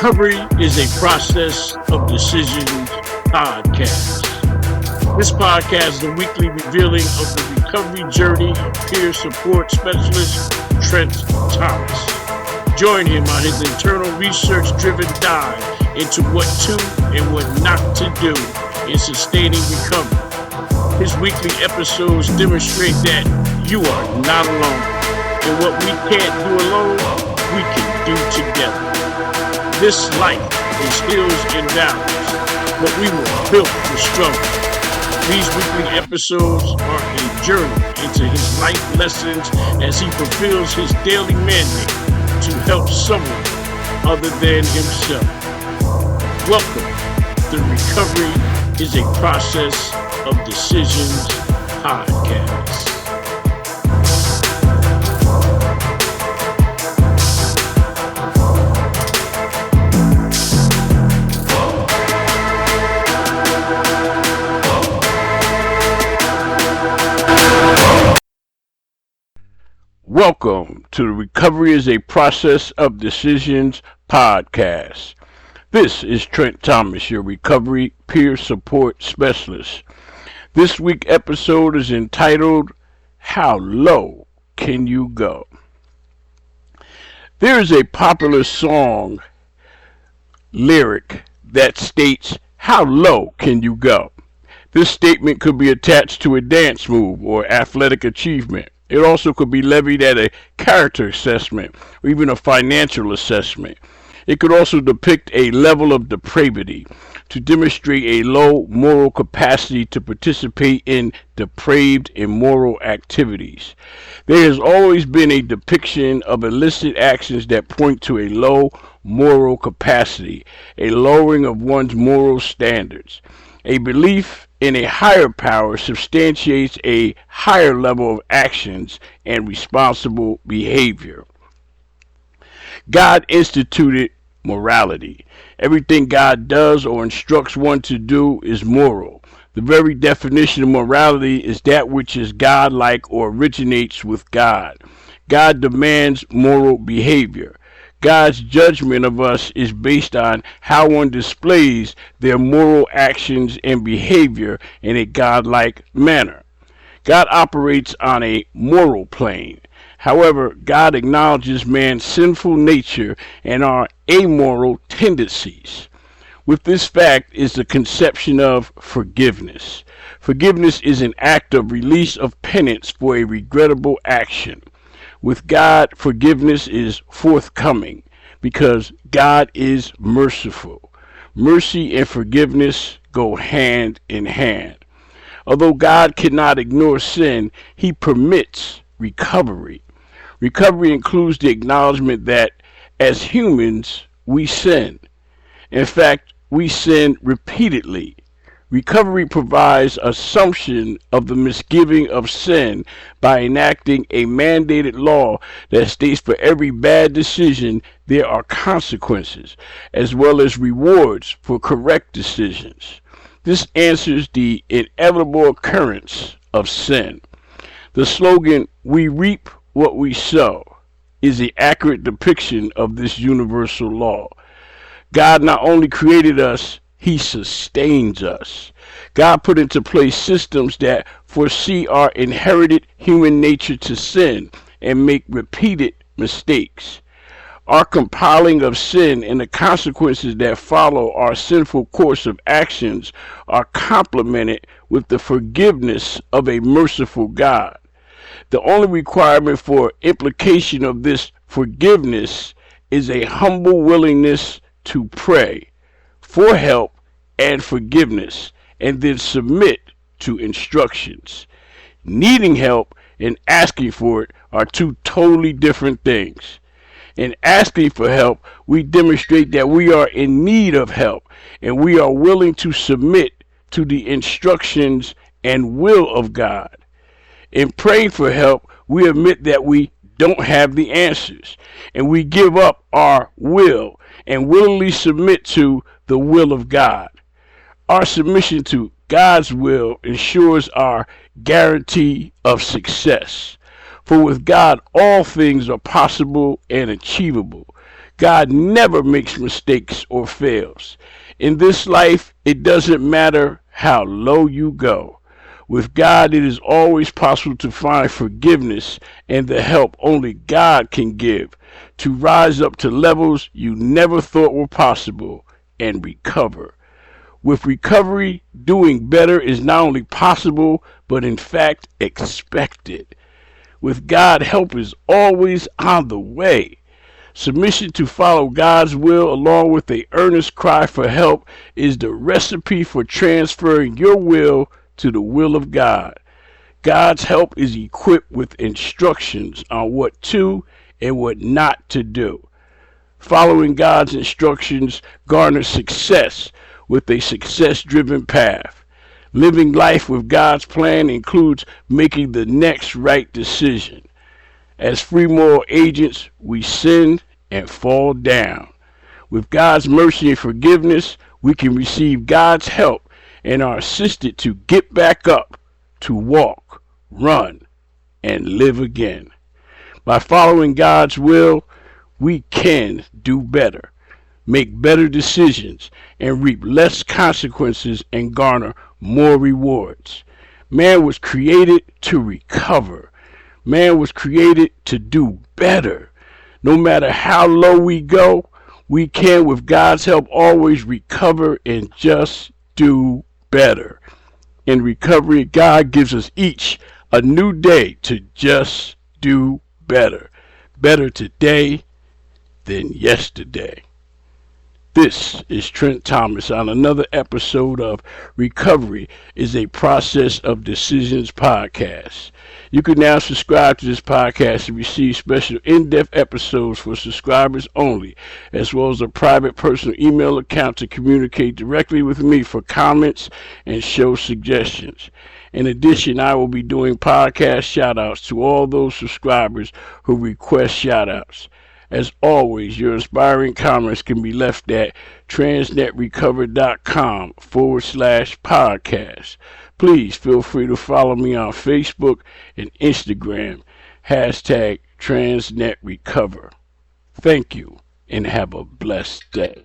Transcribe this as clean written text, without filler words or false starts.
Recovery is a Process of Decisions podcast. This podcast is a weekly revealing of the recovery journey of peer support specialist Trent Thomas. Join him on his internal research-driven dive into what to and what not to do in sustaining recovery. His weekly episodes demonstrate that you are not alone, and what we can't do alone, we can do together. This life is hills and valleys, but we were built for struggle. These weekly episodes are a journey into his life lessons as he fulfills his daily mandate to help someone other than himself. Welcome. The Recovery is a Process of Decisions podcast. Welcome to the Recovery is a Process of Decisions podcast. This is Trent Thomas, your recovery peer support specialist. This week's episode is entitled, How Low Can You Go? There is a popular song lyric that states, How low can you go? This statement could be attached to a dance move or athletic achievement. It also could be levied at a character assessment or even a financial assessment. It could also depict a level of depravity to demonstrate a low moral capacity to participate in depraved immoral activities. There has always been a depiction of illicit actions that point to a low moral capacity, a lowering of one's moral standards. A belief in a higher power substantiates a higher level of actions and responsible behavior. God instituted morality. Everything God does or instructs one to do is moral. The very definition of morality is that which is God-like or originates with God. God demands moral behavior. God's judgment of us is based on how one displays their moral actions and behavior in a God-like manner. God operates on a moral plane. However, God acknowledges man's sinful nature and our amoral tendencies. With this fact is the conception of forgiveness. Forgiveness is an act of release of penance for a regrettable action. With God, forgiveness is forthcoming because God is merciful. Mercy and forgiveness go hand in hand. Although God cannot ignore sin, He permits recovery. Recovery includes the acknowledgement that as humans, we sin. In fact, we sin repeatedly. Recovery provides assumption of the misgiving of sin by enacting a mandated law that states for every bad decision there are consequences, as well as rewards for correct decisions. This answers the inevitable occurrence of sin. The slogan, "We reap what we sow," is the accurate depiction of this universal law. God not only created us, He sustains us. God put into place systems that foresee our inherited human nature to sin and make repeated mistakes. Our compiling of sin and the consequences that follow our sinful course of actions are complemented with the forgiveness of a merciful God. The only requirement for implication of this forgiveness is a humble willingness to pray for help and forgiveness, and then submit to instructions. Needing help and asking for it are two totally different things. In asking for help, we demonstrate that we are in need of help, and we are willing to submit to the instructions and will of God. In praying for help, we admit that we don't have the answers, and we give up our will and willingly submit to the will of God. Our submission to God's will ensures our guarantee of success. For with God, all things are possible and achievable. God never makes mistakes or fails. In this life, it doesn't matter how low you go. With God, it is always possible to find forgiveness and the help only God can give, to rise up to levels you never thought were possible and recover. With recovery, doing better is not only possible, but in fact expected. With God, help is always on the way. Submission to follow God's will along with a earnest cry for help is the recipe for transferring your will to the will of God. God's help is equipped with instructions on what to and what not to do. Following God's instructions garners success with a success-driven path. Living life with God's plan includes making the next right decision. As free moral agents, we sin and fall down. With God's mercy and forgiveness, we can receive God's help and are assisted to get back up, to walk, run, and live again. By following God's will, we can do better, make better decisions, and reap less consequences and garner more rewards. Man was created to recover. Man was created to do better. No matter how low we go, we can, with God's help, always recover and just do better. In recovery, God gives us each a new day to just do better. Better today than yesterday. This is Trent Thomas on another episode of Recovery is a Process of Decisions podcast. You can now subscribe to this podcast and receive special in-depth episodes for subscribers only, as well as a private personal email account to communicate directly with me for comments and show suggestions. In addition, I will be doing podcast shout-outs to all those subscribers who request shout-outs. As always, your inspiring comments can be left at transnetrecover.com/podcast. Please feel free to follow me on Facebook and Instagram, #TransnetRecover. Thank you and have a blessed day.